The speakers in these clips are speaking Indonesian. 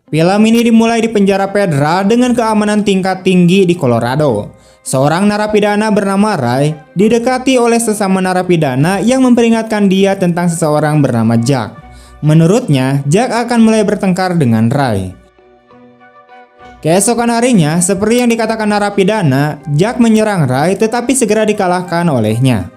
Film ini dimulai di penjara federal dengan keamanan tingkat tinggi di Colorado. Seorang narapidana bernama Ray didekati oleh sesama narapidana yang memperingatkan dia tentang seseorang bernama Jack. Menurutnya, Jack akan mulai bertengkar dengan Ray. Keesokan harinya, seperti yang dikatakan narapidana, Jack menyerang Ray tetapi segera dikalahkan olehnya.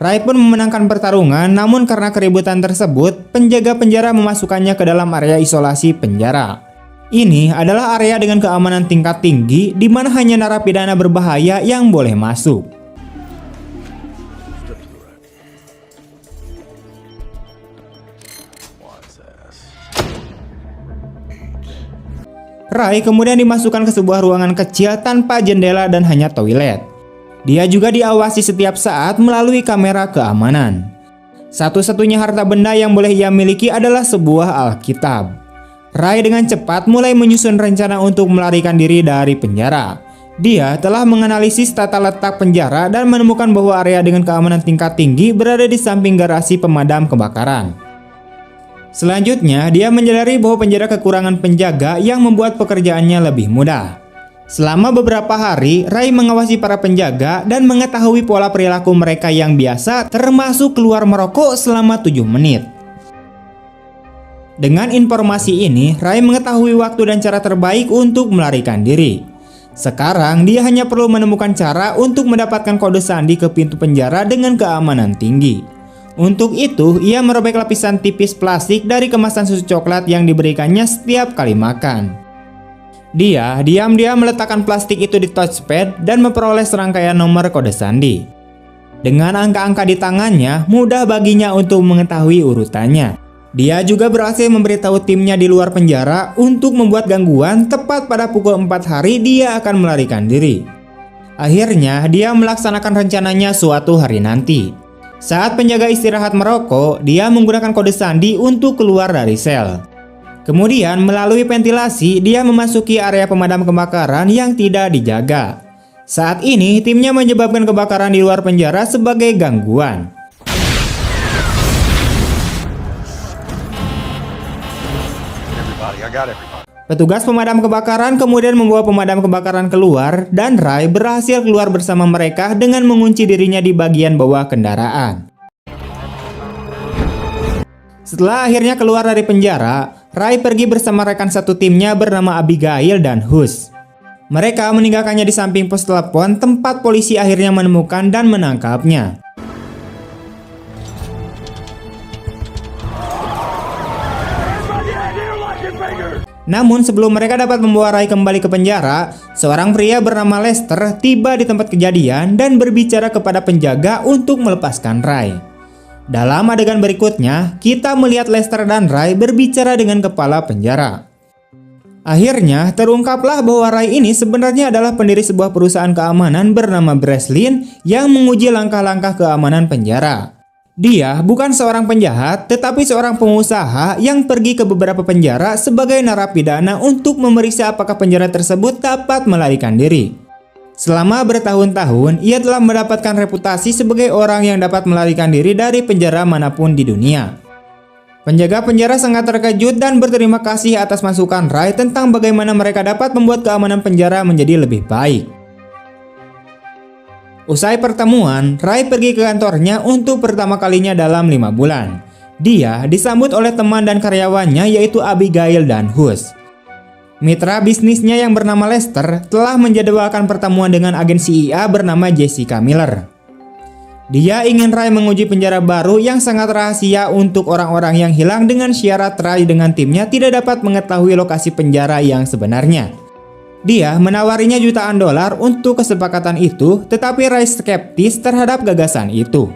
Ray pun memenangkan pertarungan, namun karena keributan tersebut, penjaga penjara memasukkannya ke dalam area isolasi penjara. Ini adalah area dengan keamanan tingkat tinggi, di mana hanya narapidana berbahaya yang boleh masuk. Ray kemudian dimasukkan ke sebuah ruangan kecil tanpa jendela dan hanya toilet. Dia juga diawasi setiap saat melalui kamera keamanan. Satu-satunya harta benda yang boleh ia miliki adalah sebuah Alkitab. Ray dengan cepat mulai menyusun rencana untuk melarikan diri dari penjara. Dia telah menganalisis tata letak penjara dan menemukan bahwa area dengan keamanan tingkat tinggi berada di samping garasi pemadam kebakaran. Selanjutnya, dia menyadari bahwa penjara kekurangan penjaga yang membuat pekerjaannya lebih mudah. Selama beberapa hari, Ray mengawasi para penjaga dan mengetahui pola perilaku mereka yang biasa, termasuk keluar merokok selama 7 menit. Dengan informasi ini, Ray mengetahui waktu dan cara terbaik untuk melarikan diri. Sekarang, dia hanya perlu menemukan cara untuk mendapatkan kode sandi ke pintu penjara dengan keamanan tinggi. Untuk itu, ia merobek lapisan tipis plastik dari kemasan susu coklat yang diberikannya setiap kali makan. Dia diam-diam meletakkan plastik itu di touchpad dan memperoleh serangkaian nomor kode sandi. Dengan angka-angka di tangannya, mudah baginya untuk mengetahui urutannya. Dia juga berhasil memberitahu timnya di luar penjara untuk membuat gangguan tepat pada pukul 4 hari dia akan melarikan diri. Akhirnya, dia melaksanakan rencananya suatu hari nanti. Saat penjaga istirahat merokok, dia menggunakan kode sandi untuk keluar dari sel. Kemudian melalui ventilasi, dia memasuki area pemadam kebakaran yang tidak dijaga. Saat ini, timnya menyebabkan kebakaran di luar penjara sebagai gangguan. Petugas pemadam kebakaran kemudian membawa pemadam kebakaran keluar dan Ray berhasil keluar bersama mereka dengan mengunci dirinya di bagian bawah kendaraan. Setelah akhirnya keluar dari penjara, Ray pergi bersama rekan satu timnya bernama Abigail dan Hus. Mereka meninggalkannya di samping pos telepon tempat polisi akhirnya menemukan dan menangkapnya. Namun sebelum mereka dapat membawa Ray kembali ke penjara, seorang pria bernama Lester tiba di tempat kejadian dan berbicara kepada penjaga untuk melepaskan Ray. Dalam adegan berikutnya, kita melihat Lester dan Ray berbicara dengan kepala penjara. Akhirnya, terungkaplah bahwa Ray ini sebenarnya adalah pendiri sebuah perusahaan keamanan bernama Breslin yang menguji langkah-langkah keamanan penjara. Dia bukan seorang penjahat, tetapi seorang pengusaha yang pergi ke beberapa penjara sebagai narapidana untuk memeriksa apakah penjara tersebut dapat melarikan diri. Selama bertahun-tahun, ia telah mendapatkan reputasi sebagai orang yang dapat melarikan diri dari penjara manapun di dunia. Penjaga penjara sangat terkejut dan berterima kasih atas masukan Ray tentang bagaimana mereka dapat membuat keamanan penjara menjadi lebih baik. Usai pertemuan, Ray pergi ke kantornya untuk pertama kalinya dalam 5 bulan. Dia disambut oleh teman dan karyawannya yaitu Abigail dan Hus. Mitra bisnisnya yang bernama Lester telah menjadwalkan pertemuan dengan agen CIA bernama Jessica Miller. Dia ingin Ray menguji penjara baru yang sangat rahasia untuk orang-orang yang hilang dengan syarat Ray dengan timnya tidak dapat mengetahui lokasi penjara yang sebenarnya. Dia menawarinya jutaan dolar untuk kesepakatan itu, tetapi Ray skeptis terhadap gagasan itu.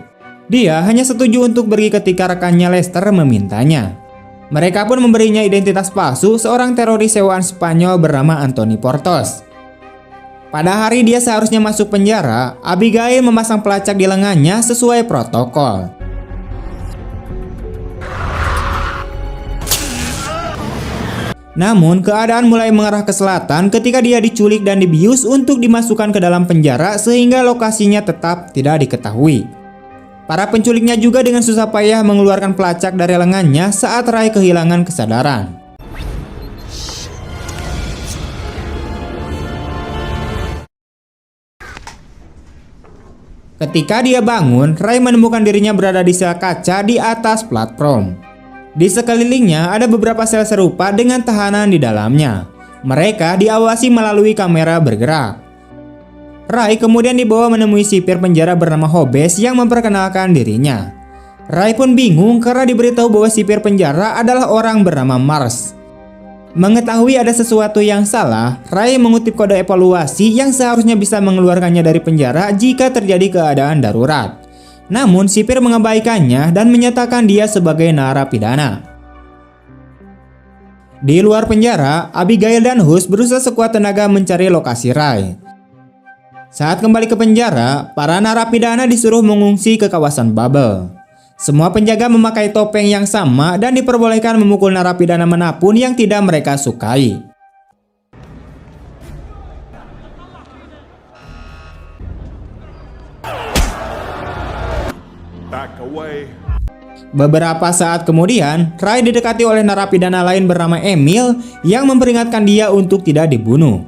Dia hanya setuju untuk pergi ketika rekannya Lester memintanya. Mereka pun memberinya identitas palsu seorang teroris sewaan Spanyol bernama Anthony Portos. Pada hari dia seharusnya masuk penjara, Abigail memasang pelacak di lengannya sesuai protokol. Namun, keadaan mulai mengarah ke selatan ketika dia diculik dan dibius untuk dimasukkan ke dalam penjara sehingga lokasinya tetap tidak diketahui. Para penculiknya juga dengan susah payah mengeluarkan pelacak dari lengannya saat Ray kehilangan kesadaran. Ketika dia bangun, Ray menemukan dirinya berada di sel kaca di atas platform. Di sekelilingnya ada beberapa sel serupa dengan tahanan di dalamnya. Mereka diawasi melalui kamera bergerak. Ray kemudian dibawa menemui sipir penjara bernama Hobbes yang memperkenalkan dirinya. Ray pun bingung karena diberitahu bahwa sipir penjara adalah orang bernama Mars. Mengetahui ada sesuatu yang salah, Ray mengutip kode evaluasi yang seharusnya bisa mengeluarkannya dari penjara jika terjadi keadaan darurat. Namun sipir mengabaikannya dan menyatakan dia sebagai narapidana. Di luar penjara, Abigail dan Hus berusaha sekuat tenaga mencari lokasi Ray. Saat kembali ke penjara, para narapidana disuruh mengungsi ke kawasan bubble. Semua penjaga memakai topeng yang sama dan diperbolehkan memukul narapidana manapun yang tidak mereka sukai. Beberapa saat kemudian, Ray didekati oleh narapidana lain bernama Emil yang memperingatkan dia untuk tidak dibunuh.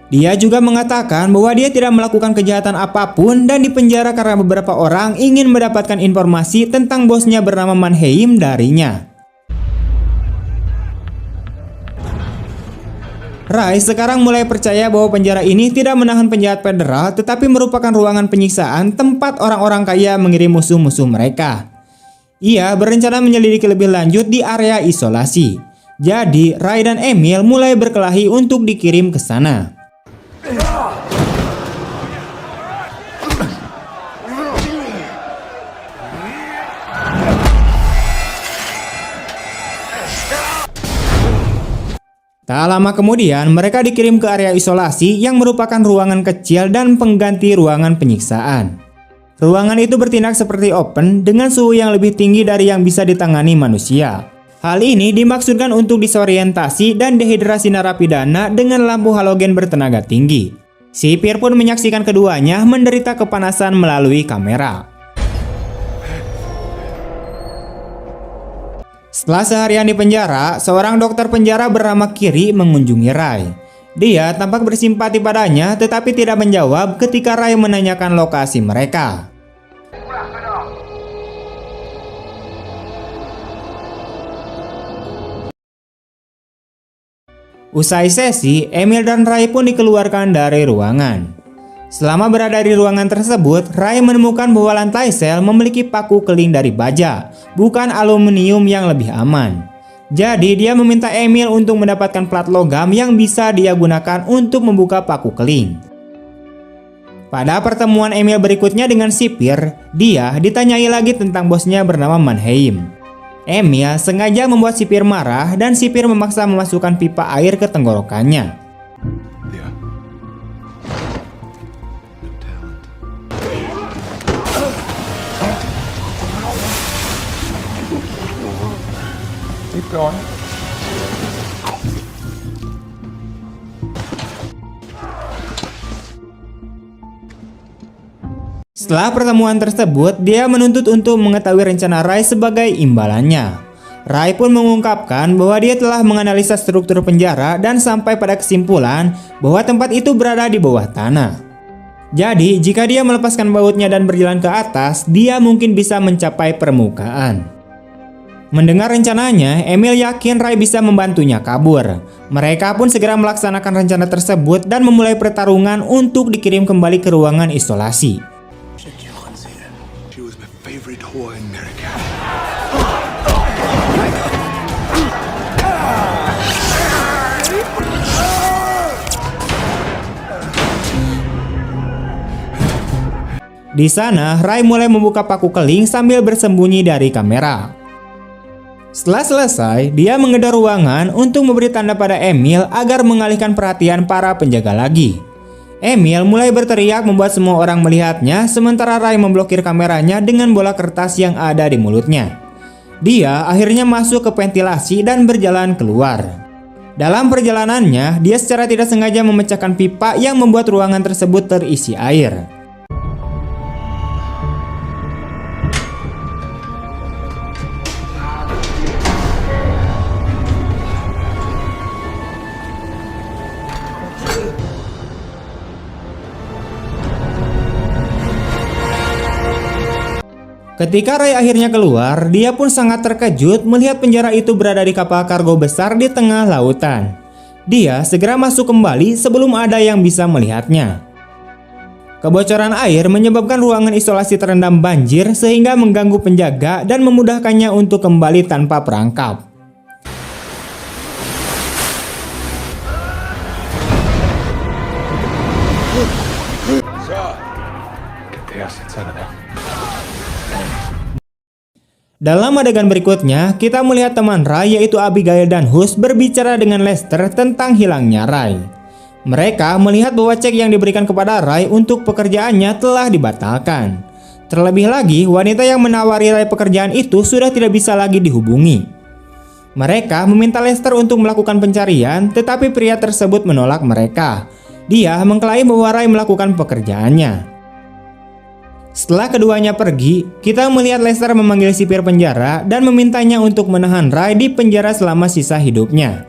Dia juga mengatakan bahwa dia tidak melakukan kejahatan apapun dan dipenjara karena beberapa orang ingin mendapatkan informasi tentang bosnya bernama Mannheim darinya. Ray sekarang mulai percaya bahwa penjara ini tidak menahan penjahat federal tetapi merupakan ruangan penyiksaan tempat orang-orang kaya mengirim musuh-musuh mereka. Ia berencana menyelidiki lebih lanjut di area isolasi. Jadi, Ray dan Emil mulai berkelahi untuk dikirim ke sana. Tak lama kemudian, mereka dikirim ke area isolasi yang merupakan ruangan kecil dan pengganti ruangan penyiksaan. Ruangan itu bertindak seperti open dengan suhu yang lebih tinggi dari yang bisa ditangani manusia. Hal ini dimaksudkan untuk disorientasi dan dehidrasi narapidana dengan lampu halogen bertenaga tinggi. Sipir pun menyaksikan keduanya menderita kepanasan melalui kamera. Setelah seharian di penjara, seorang dokter penjara bernama Kiri mengunjungi Ray. Dia tampak bersimpati padanya tetapi tidak menjawab ketika Ray menanyakan lokasi mereka. Usai sesi, Emil dan Ray pun dikeluarkan dari ruangan. Selama berada di ruangan tersebut, Ray menemukan bahwa lantai sel memiliki paku keling dari baja, bukan aluminium yang lebih aman. Jadi dia meminta Emil untuk mendapatkan plat logam yang bisa dia gunakan untuk membuka paku keling. Pada pertemuan Emil berikutnya dengan sipir, dia ditanyai lagi tentang bosnya bernama Mannheim. Emil sengaja membuat sipir marah dan sipir memaksa memasukkan pipa air ke tenggorokannya. Setelah pertemuan tersebut, dia menuntut untuk mengetahui rencana Ray sebagai imbalannya. Ray pun mengungkapkan bahwa dia telah menganalisa struktur penjara dan sampai pada kesimpulan bahwa tempat itu berada di bawah tanah. Jadi, jika dia melepaskan bautnya dan berjalan ke atas, dia mungkin bisa mencapai permukaan. Mendengar rencananya, Emil yakin Ray bisa membantunya kabur. Mereka pun segera melaksanakan rencana tersebut dan memulai pertarungan untuk dikirim kembali ke ruangan isolasi. Di sana, Ray mulai membuka paku keling sambil bersembunyi dari kamera. Setelah selesai, dia menggedor ruangan untuk memberi tanda pada Emil agar mengalihkan perhatian para penjaga lagi. Emil mulai berteriak membuat semua orang melihatnya, sementara Ray memblokir kameranya dengan bola kertas yang ada di mulutnya. Dia akhirnya masuk ke ventilasi dan berjalan keluar. Dalam perjalanannya, dia secara tidak sengaja memecahkan pipa yang membuat ruangan tersebut terisi air. Ketika Ray akhirnya keluar, dia pun sangat terkejut melihat penjara itu berada di kapal kargo besar di tengah lautan. Dia segera masuk kembali sebelum ada yang bisa melihatnya. Kebocoran air menyebabkan ruangan isolasi terendam banjir sehingga mengganggu penjaga dan memudahkannya untuk kembali tanpa perangkap. Dalam adegan berikutnya, kita melihat teman Ray yaitu Abigail dan Hus berbicara dengan Lester tentang hilangnya Ray. Mereka melihat bahwa cek yang diberikan kepada Ray untuk pekerjaannya telah dibatalkan. Terlebih lagi, wanita yang menawari Ray pekerjaan itu sudah tidak bisa lagi dihubungi. Mereka meminta Lester untuk melakukan pencarian, tetapi pria tersebut menolak mereka. Dia mengklaim bahwa Ray melakukan pekerjaannya. Setelah keduanya pergi, kita melihat Lester memanggil sipir penjara dan memintanya untuk menahan Ray di penjara selama sisa hidupnya.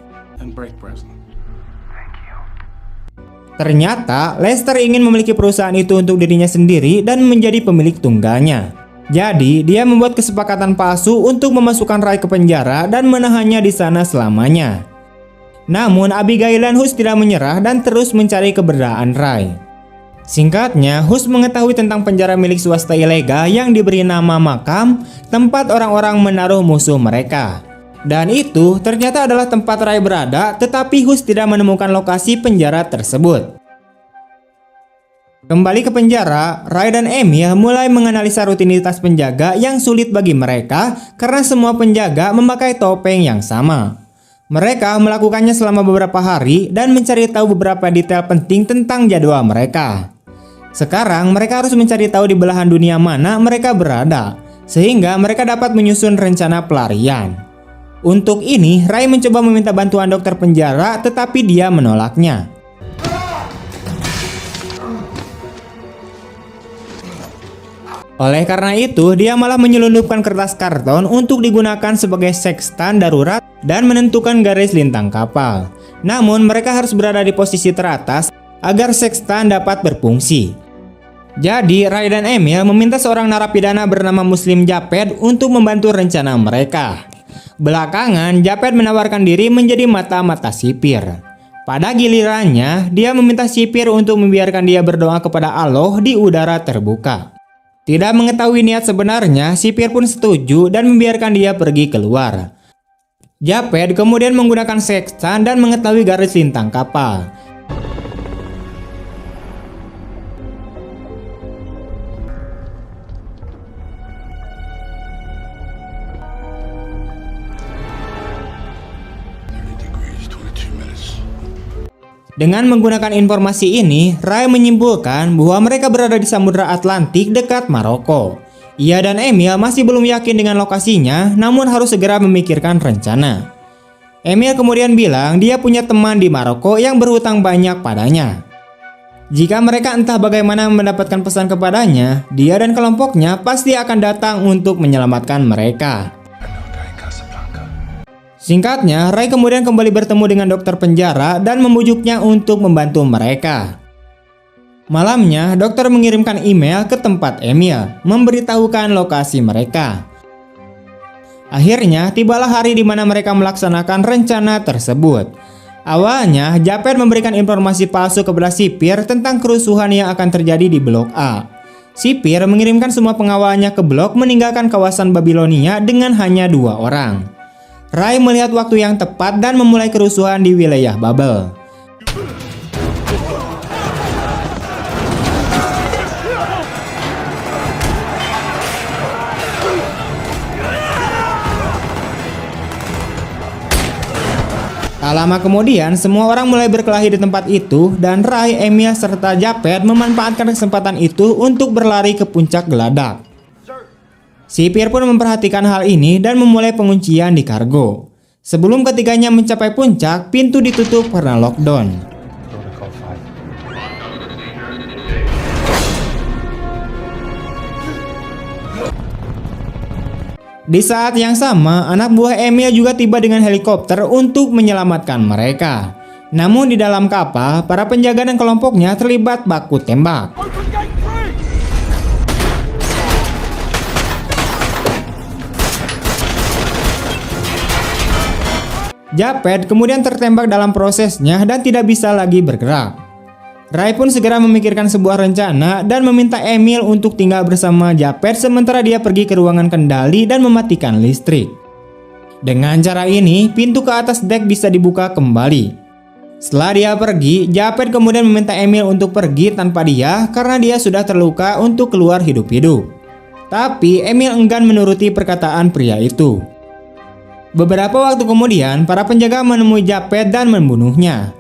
Ternyata Lester ingin memiliki perusahaan itu untuk dirinya sendiri dan menjadi pemilik tunggalnya. Jadi dia membuat kesepakatan palsu untuk memasukkan Ray ke penjara dan menahannya di sana selamanya. Namun Abigail dan Hus tidak menyerah dan terus mencari keberadaan Ray. Singkatnya, Hus mengetahui tentang penjara milik swasta ilegal yang diberi nama makam, tempat orang-orang menaruh musuh mereka. Dan itu ternyata adalah tempat Ray berada, tetapi Hus tidak menemukan lokasi penjara tersebut. Kembali ke penjara, Ray dan Emil mulai menganalisa rutinitas penjaga yang sulit bagi mereka karena semua penjaga memakai topeng yang sama. Mereka melakukannya selama beberapa hari dan mencari tahu beberapa detail penting tentang jadwal mereka. Sekarang mereka harus mencari tahu di belahan dunia mana mereka berada, sehingga mereka dapat menyusun rencana pelarian. Untuk ini, Ray mencoba meminta bantuan dokter penjara, tetapi dia menolaknya. Oleh karena itu, dia malah menyelundupkan kertas karton untuk digunakan sebagai sekstan darurat dan menentukan garis lintang kapal. Namun, mereka harus berada di posisi teratas agar sekstan dapat berfungsi. Jadi, Ray dan Emil meminta seorang narapidana bernama Muslim Japed untuk membantu rencana mereka. Belakangan, Japed menawarkan diri menjadi mata-mata sipir. Pada gilirannya, dia meminta sipir untuk membiarkan dia berdoa kepada Allah di udara terbuka. Tidak mengetahui niat sebenarnya, sipir pun setuju dan membiarkan dia pergi keluar. Japed kemudian menggunakan sekstan dan mengetahui garis lintang kapal. Dengan menggunakan informasi ini, Ray menyimpulkan bahwa mereka berada di Samudra Atlantik dekat Maroko. Ia dan Emil masih belum yakin dengan lokasinya, namun harus segera memikirkan rencana. Emil kemudian bilang dia punya teman di Maroko yang berhutang banyak padanya. Jika mereka entah bagaimana mendapatkan pesan kepadanya, dia dan kelompoknya pasti akan datang untuk menyelamatkan mereka. Singkatnya, Ray kemudian kembali bertemu dengan dokter penjara dan membujuknya untuk membantu mereka. Malamnya, dokter mengirimkan email ke tempat Emil, memberitahukan lokasi mereka. Akhirnya, tibalah hari di mana mereka melaksanakan rencana tersebut. Awalnya, Japed memberikan informasi palsu kepada sipir tentang kerusuhan yang akan terjadi di Blok A. Sipir mengirimkan semua pengawalnya ke blok meninggalkan kawasan Babilonia dengan hanya 2 orang. Ray melihat waktu yang tepat dan memulai kerusuhan di wilayah Babel. Tak lama kemudian, semua orang mulai berkelahi di tempat itu dan Ray, Emil, serta Japet memanfaatkan kesempatan itu untuk berlari ke puncak geladak. Sipir pun memperhatikan hal ini dan memulai penguncian di kargo. Sebelum ketiganya mencapai puncak, pintu ditutup karena lockdown. Di saat yang sama, anak buah Emil juga tiba dengan helikopter untuk menyelamatkan mereka. Namun di dalam kapal, para penjaga dan kelompoknya terlibat baku tembak. Japet kemudian tertembak dalam prosesnya dan tidak bisa lagi bergerak. Ray pun segera memikirkan sebuah rencana dan meminta Emil untuk tinggal bersama Japet sementara dia pergi ke ruangan kendali dan mematikan listrik. Dengan cara ini, pintu ke atas dek bisa dibuka kembali. Setelah dia pergi, Japet kemudian meminta Emil untuk pergi tanpa dia karena dia sudah terluka untuk keluar hidup-hidup. Tapi Emil enggan menuruti perkataan pria itu. Beberapa waktu kemudian, para penjaga menemui Japet dan membunuhnya.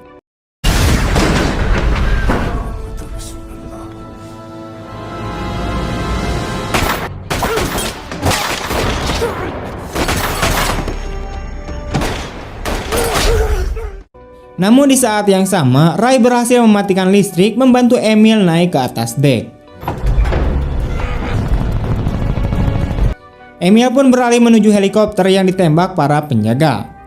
Namun di saat yang sama, Ray berhasil mematikan listrik membantu Emil naik ke atas dek. Emil pun beralih menuju helikopter yang ditembak para penjaga.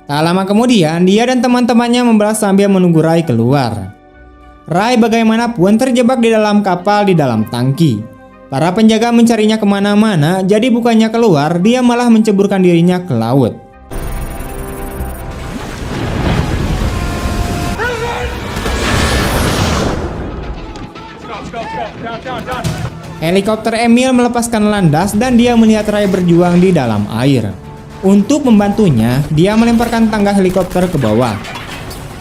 Tak lama kemudian, dia dan teman-temannya membalas sambil menunggu Ray keluar. Ray bagaimanapun terjebak di dalam kapal di dalam tangki. Para penjaga mencarinya kemana-mana, jadi bukannya keluar, dia malah menceburkan dirinya ke laut. Helikopter Emil melepaskan landas dan dia melihat Ray berjuang di dalam air. Untuk membantunya, dia melemparkan tangga helikopter ke bawah.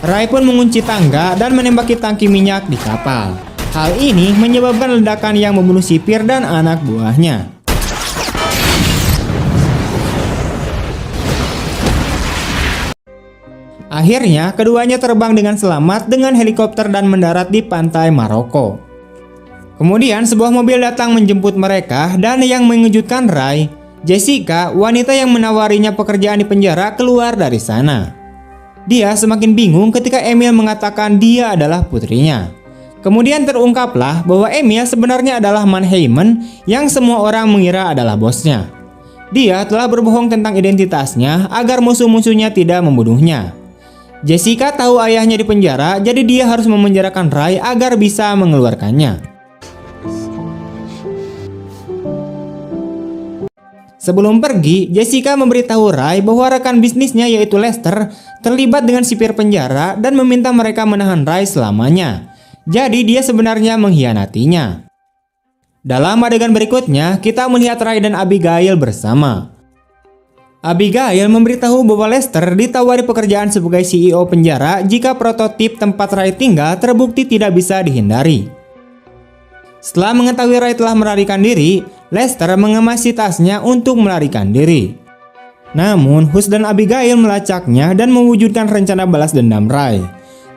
Ray pun mengunci tangga dan menembaki tangki minyak di kapal. Hal ini menyebabkan ledakan yang membunuh sipir dan anak buahnya. Akhirnya, keduanya terbang dengan selamat dengan helikopter dan mendarat di pantai Maroko. Kemudian, sebuah mobil datang menjemput mereka dan yang mengejutkan Ray, Jessica, wanita yang menawarinya pekerjaan di penjara, keluar dari sana. Dia semakin bingung ketika Emil mengatakan dia adalah putrinya. Kemudian terungkaplah bahwa Emil sebenarnya adalah Mannheimen yang semua orang mengira adalah bosnya. Dia telah berbohong tentang identitasnya agar musuh-musuhnya tidak membunuhnya. Jessica tahu ayahnya di penjara, jadi dia harus memenjarakan Ray agar bisa mengeluarkannya. Sebelum pergi, Jessica memberitahu Ray bahwa rekan bisnisnya yaitu Lester terlibat dengan sipir penjara dan meminta mereka menahan Ray selamanya. Jadi dia sebenarnya mengkhianatinya. Dalam adegan berikutnya, kita melihat Ray dan Abigail bersama. Abigail memberitahu bahwa Lester ditawari pekerjaan sebagai CEO penjara jika prototip tempat Ray tinggal terbukti tidak bisa dihindari. Setelah mengetahui Ray telah melarikan diri, Lester mengemasi tasnya untuk melarikan diri. Namun, Hus dan Abigail melacaknya dan mewujudkan rencana balas dendam Ray.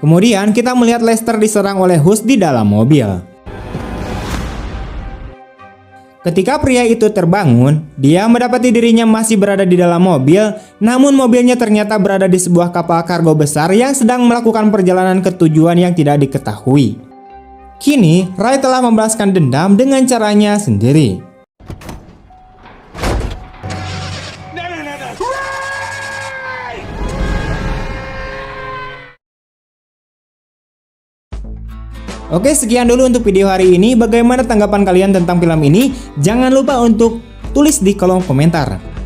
Kemudian kita melihat Lester diserang oleh Hus di dalam mobil. Ketika pria itu terbangun, dia mendapati dirinya masih berada di dalam mobil, namun mobilnya ternyata berada di sebuah kapal kargo besar yang sedang melakukan perjalanan ke tujuan yang tidak diketahui. Kini, Ray telah membalaskan dendam dengan caranya sendiri. Oke, sekian dulu untuk video hari ini. Bagaimana tanggapan kalian tentang film ini? Jangan lupa untuk tulis di kolom komentar.